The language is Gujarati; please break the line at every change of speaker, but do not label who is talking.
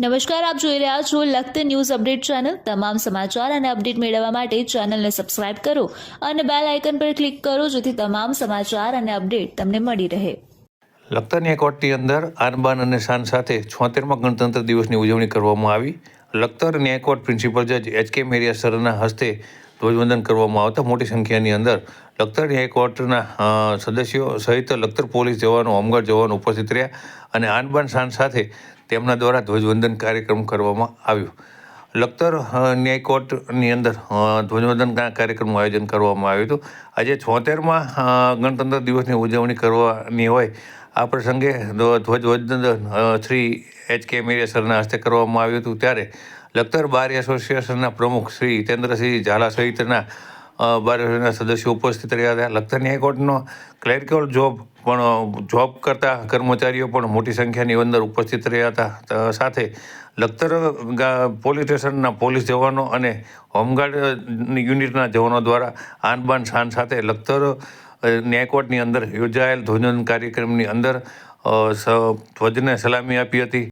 નમસ્કાર, આપ જોઈ રહ્યા છો લખતર ન્યૂઝ અપડેટ ચેનલ। તમામ સમાચાર અને અપડેટ મેળવવા માટે ચેનલને સબસ્ક્રાઇબ કરો અને બેલ આઇકન પર ક્લિક કરો જેથી તમામ સમાચાર અને અપડેટ તમને મળી રહે।
લખતર ન્યાય કોર્ટની અંદર આનબાન અને શાન સાથે 76મા ગણતંત્ર દિવસની ઉજવણી કરવામાં આવી। લખતર ન્યાય કોર્ટ પ્રિન્સિપલ જજ એચ.કે. મેરિયા સરના હસ્તે ધ્વજવંદન કરવામાં આવતા મોટી સંખ્યાની અંદર લખતર ન્યાય કોર્ટના સદસ્યો સહિત લખતર પોલીસ જવાનો, હોમગાર્ડ જવાનો ઉપસ્થિત રહ્યા અને આનબાન શાન સાથે તેમના દ્વારા ધ્વજવંદન કાર્યક્રમ કરવામાં આવ્યો। લખતર ન્યાય કોર્ટની અંદર ધ્વજવંદન કાર્યક્રમનું આયોજન કરવામાં આવ્યું હતું। આજે 76મા ગણતંત્ર દિવસની ઉજવણી કરવાની હોય આ પ્રસંગે ધ્વજવંદન શ્રી એચ.કે. મેરિયા સરના હસ્તે કરવામાં આવ્યું હતું। ત્યારે લખતર બાર એસોસિએશનના પ્રમુખ શ્રી હિતેન્દ્રસિંહ ઝાલા સહિતના બાર સદસ્યો ઉપસ્થિત રહ્યા હતા। લખતર ન્યાય કોર્ટનો ક્લેરિકલ જોબ કરતા કર્મચારીઓ પણ મોટી સંખ્યાની અંદર ઉપસ્થિત રહ્યા હતા। સાથે લખતર પોલીસ સ્ટેશનના પોલીસ જવાનો અને હોમગાર્ડ યુનિટના જવાનો દ્વારા આનબાન શાન સાથે લખતર ન્યાય કોર્ટની અંદર યોજાયેલ ધ્વજવંદન કાર્યક્રમની અંદર ધ્વજને સલામી આપી હતી।